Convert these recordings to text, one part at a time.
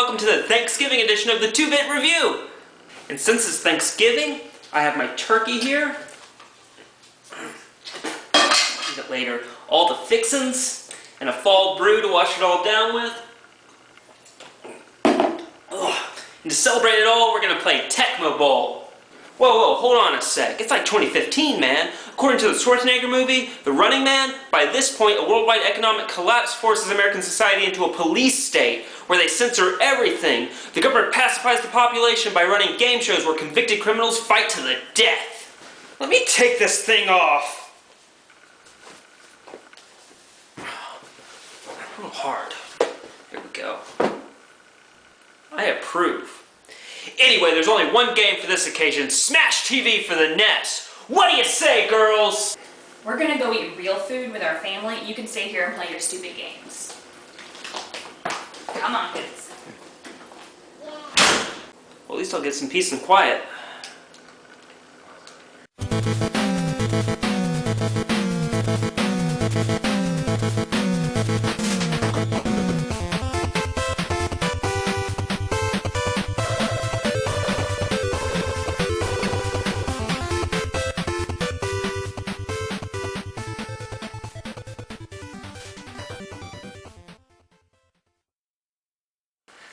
welcome to the Thanksgiving edition of the 2-Bit Review! And since it's Thanksgiving, I have my turkey here. Eat it later. All the fixins, and a fall brew to wash it all down with. Ugh. And to celebrate it all, we're gonna play Tecmo Bowl. Whoa, hold on a sec. It's like 2015, man. According to the Schwarzenegger movie, The Running Man, by this point, a worldwide economic collapse forces American society into a police state where they censor everything. The government pacifies the population by running game shows where convicted criminals fight to the death. Let me take this thing off. A little hard. Here we go. I approve. Anyway, there's only one game for this occasion, Smash TV for the NES. What do you say, girls? We're gonna go eat real food with our family. You can stay here and play your stupid games. Come on, kids. Well, at least I'll get some peace and quiet.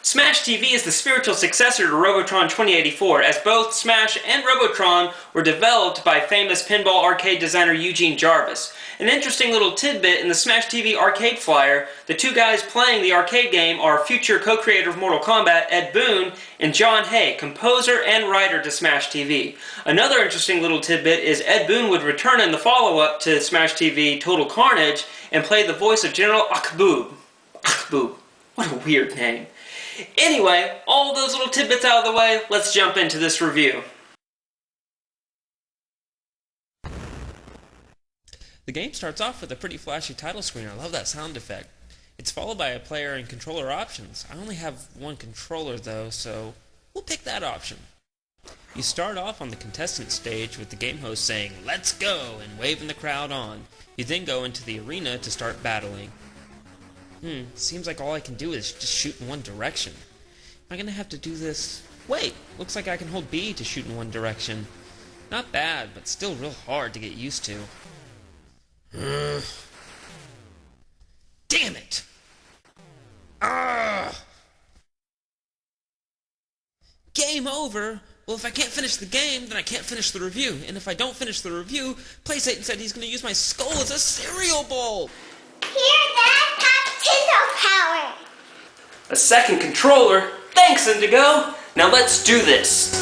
Smash TV is the spiritual successor to Robotron 2084, as both Smash and Robotron were developed by famous pinball arcade designer Eugene Jarvis. An interesting little tidbit in the Smash TV arcade flyer, the two guys playing the arcade game are future co-creator of Mortal Kombat, Ed Boon, and John Hay, composer and writer to Smash TV. Another interesting little tidbit is Ed Boon would return in the follow-up to Smash TV Total Carnage and play the voice of General Akboob. Akboob. What a weird name. Anyway, all those little tidbits out of the way, let's jump into this review. The game starts off with a pretty flashy title screen. I love that sound effect. It's followed by a player and controller options. I only have one controller though, so we'll pick that option. You start off on the contestant stage with the game host saying, "Let's go," and waving the crowd on. You then go into the arena to start battling. Seems like all I can do is just shoot in one direction. Am I gonna have to do this? Wait, looks like I can hold B to shoot in one direction. Not bad, but still real hard to get used to. Damn it! Game over? Well, if I can't finish the game, then I can't finish the review. And if I don't finish the review, PlaySatan said he's gonna use my skull as a cereal bowl! Here, Dad, have Tinsel power. A second controller? Thanks, Indigo! Now let's do this!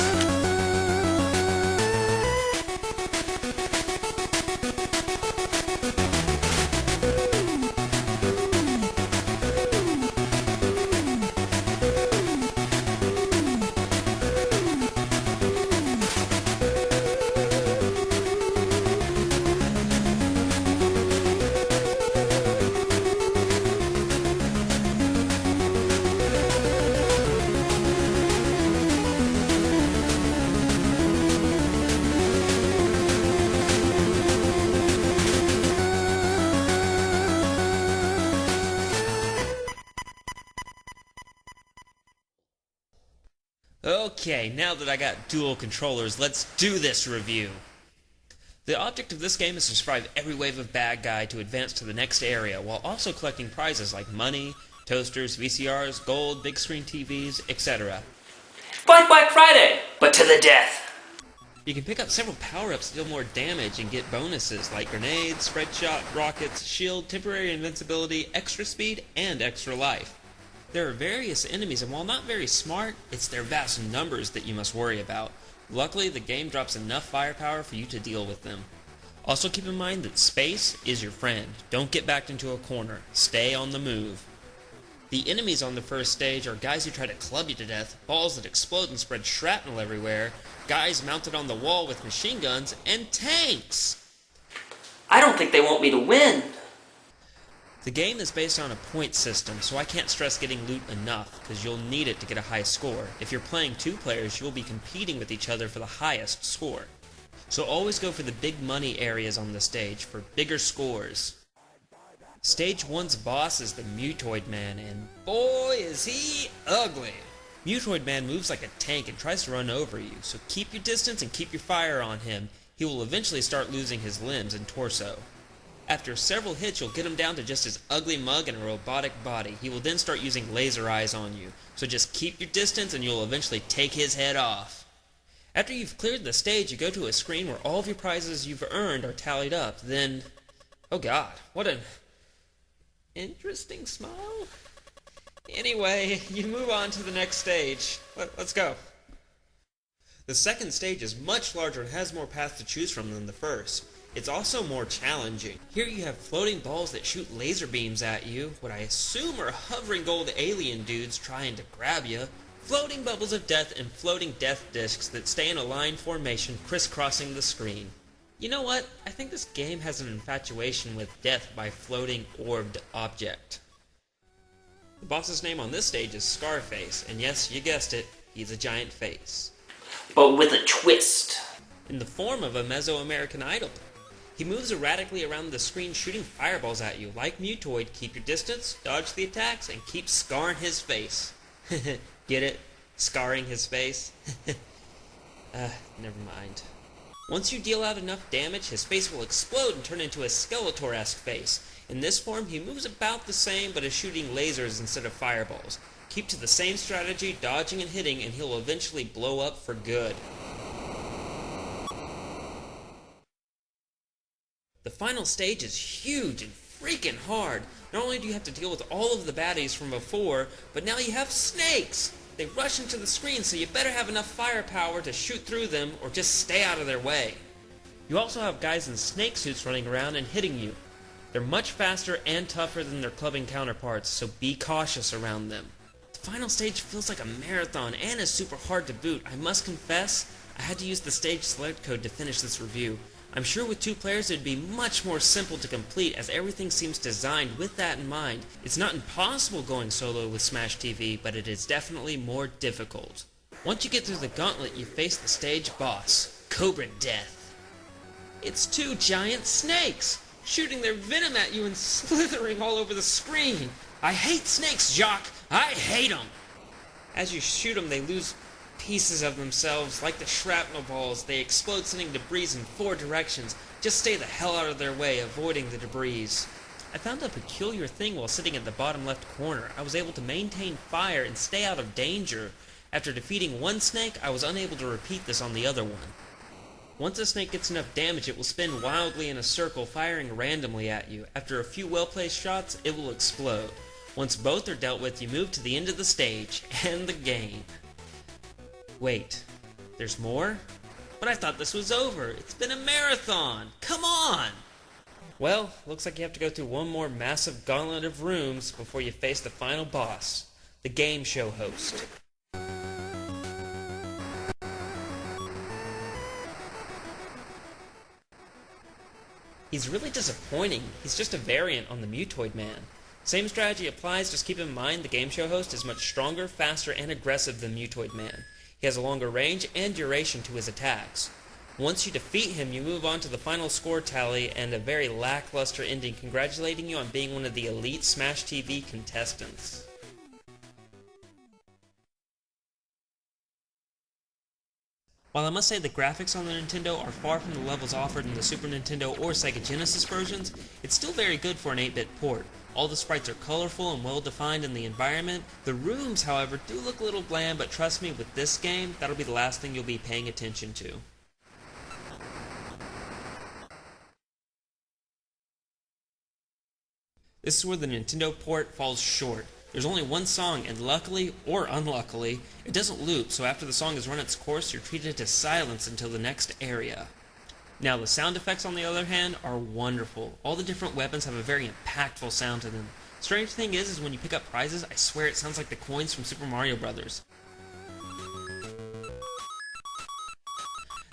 Okay, now that I got dual controllers, let's do this review. The object of this game is to survive every wave of bad guy to advance to the next area, while also collecting prizes like money, toasters, VCRs, gold, big screen TVs, etc. Like Black Friday, but to the death! You can pick up several power-ups to deal more damage and get bonuses like grenades, spread shot, rockets, shield, temporary invincibility, extra speed, and extra life. There are various enemies, and while not very smart, it's their vast numbers that you must worry about. Luckily, the game drops enough firepower for you to deal with them. Also keep in mind that space is your friend. Don't get backed into a corner. Stay on the move. The enemies on the first stage are guys who try to club you to death, balls that explode and spread shrapnel everywhere, guys mounted on the wall with machine guns, and tanks! I don't think they want me to win. The game is based on a point system, so I can't stress getting loot enough, because you'll need it to get a high score. If you're playing two players, you'll be competing with each other for the highest score. So always go for the big money areas on the stage for bigger scores. Stage 1's boss is the Mutoid Man, and boy is he ugly! Mutoid Man moves like a tank and tries to run over you, so keep your distance and keep your fire on him. He will eventually start losing his limbs and torso. After several hits, you'll get him down to just his ugly mug and a robotic body. He will then start using laser eyes on you, so just keep your distance and you'll eventually take his head off. After you've cleared the stage, you go to a screen where all of your prizes you've earned are tallied up. Then, oh god, what an interesting smile. Anyway, you move on to the next stage. Let's go. The second stage is much larger and has more paths to choose from than the first. It's also more challenging. Here you have floating balls that shoot laser beams at you, what I assume are hovering gold alien dudes trying to grab you, floating bubbles of death, and floating death discs that stay in a line formation crisscrossing the screen. You know what? I think this game has an infatuation with death by floating orbed object. The boss's name on this stage is Scarface, and yes, you guessed it, he's a giant face. But with a twist. In the form of a Mesoamerican idol. He moves erratically around the screen shooting fireballs at you. Like Mutoid, keep your distance, dodge the attacks, and keep scarring his face. Get it? Scarring his face? Never mind. Once you deal out enough damage, his face will explode and turn into a Skeletor-esque face. In this form, he moves about the same, but is shooting lasers instead of fireballs. Keep to the same strategy, dodging and hitting, and he'll eventually blow up for good. The final stage is huge and freaking hard. Not only do you have to deal with all of the baddies from before, but now you have snakes! They rush into the screen, so you better have enough firepower to shoot through them or just stay out of their way. You also have guys in snake suits running around and hitting you. They're much faster and tougher than their clubbing counterparts, so be cautious around them. The final stage feels like a marathon and is super hard to boot. I must confess, I had to use the stage select code to finish this review. I'm sure with 2 players it would be much more simple to complete, as everything seems designed with that in mind. It's not impossible going solo with Smash TV, but it is definitely more difficult. Once you get through the gauntlet, you face the stage boss, Cobra Death. It's 2 giant snakes, shooting their venom at you and slithering all over the screen. I hate snakes, Jock! I hate them! As you shoot them, they lose pieces of themselves. Like the shrapnel balls, they explode, sending debris in 4 directions. Just stay the hell out of their way, avoiding the debris. I found a peculiar thing while sitting at the bottom left corner. I was able to maintain fire and stay out of danger. After defeating one snake, I was unable to repeat this on the other one. Once a snake gets enough damage, it will spin wildly in a circle, firing randomly at you. After a few well-placed shots, it will explode. Once both are dealt with, you move to the end of the stage, and the game. Wait, there's more? But I thought this was over. It's been a marathon. Come on! Well, looks like you have to go through one more massive gauntlet of rooms before you face the final boss, the game show host. He's really disappointing. He's just a variant on the Mutoid Man. Same strategy applies, just keep in mind the game show host is much stronger, faster, and aggressive than Mutoid Man. He has a longer range and duration to his attacks. Once you defeat him, you move on to the final score tally and a very lackluster ending congratulating you on being one of the elite Smash TV contestants. While I must say the graphics on the Nintendo are far from the levels offered in the Super Nintendo or Sega Genesis versions, it's still very good for an 8-bit port. All the sprites are colorful and well defined in the environment. The rooms, however, do look a little bland, but trust me, with this game, that'll be the last thing you'll be paying attention to. This is where the Nintendo port falls short. There's only one song, and luckily, or unluckily, it doesn't loop, so after the song has run its course, you're treated to silence until the next area. Now, the sound effects, on the other hand, are wonderful. All the different weapons have a very impactful sound to them. Strange thing is when you pick up prizes, I swear it sounds like the coins from Super Mario Bros.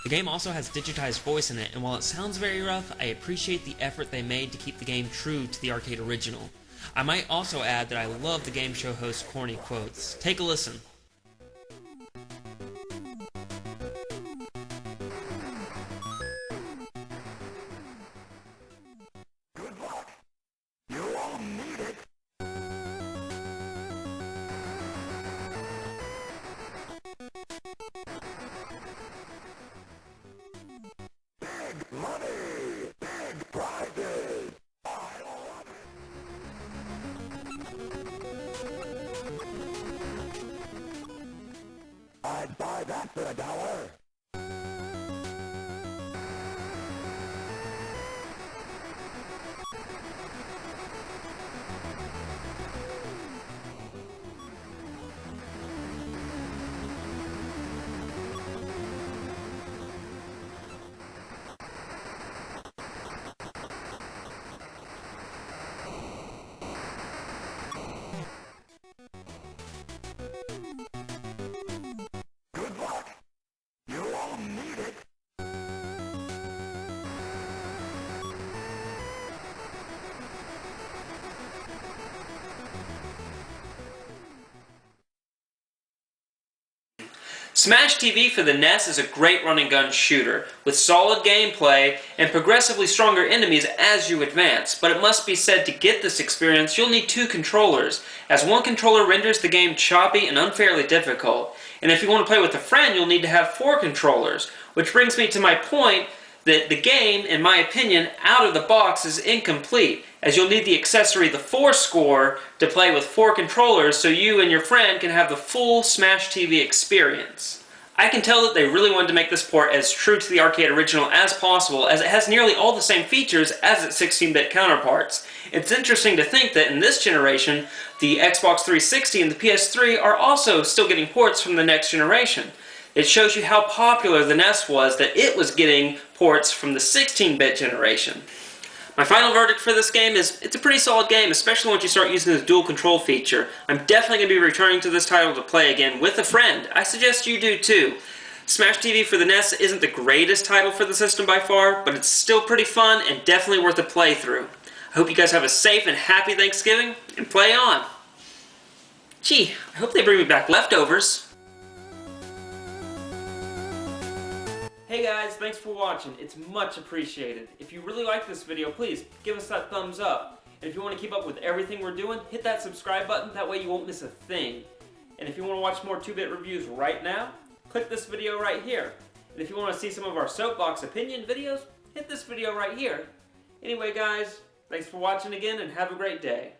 The game also has digitized voice in it, and while it sounds very rough, I appreciate the effort they made to keep the game true to the arcade original. I might also add that I love the game show host's corny quotes. Take a listen. Good luck. You're money, big prizes. I love it. I'd buy that for $1. Good luck. You all need it. Smash TV for the NES is a great run-and-gun shooter, with solid gameplay and progressively stronger enemies as you advance, but it must be said to get this experience you'll need 2 controllers, as one controller renders the game choppy and unfairly difficult, and if you want to play with a friend you'll need to have 4 controllers, which brings me to my point that the game, in my opinion, out of the box is incomplete, as you'll need the accessory the 4 score to play with 4 controllers so you and your friend can have the full Smash TV experience. I can tell that they really wanted to make this port as true to the arcade original as possible, as it has nearly all the same features as its 16-bit counterparts. It's interesting to think that in this generation, the Xbox 360 and the PS3 are also still getting ports from the next generation. It shows you how popular the NES was that it was getting ports from the 16-bit generation. My final verdict for this game is it's a pretty solid game, especially once you start using this dual control feature. I'm definitely going to be returning to this title to play again with a friend. I suggest you do too. Smash TV for the NES isn't the greatest title for the system by far, but it's still pretty fun and definitely worth a playthrough. I hope you guys have a safe and happy Thanksgiving, and play on! Gee, I hope they bring me back leftovers. Hey guys, thanks for watching. It's much appreciated. If you really like this video, please give us that thumbs up. And if you want to keep up with everything we're doing, hit that subscribe button. That way you won't miss a thing. And if you want to watch more 2-bit reviews right now, click this video right here. And if you want to see some of our soapbox opinion videos, hit this video right here. Anyway guys, thanks for watching again and have a great day.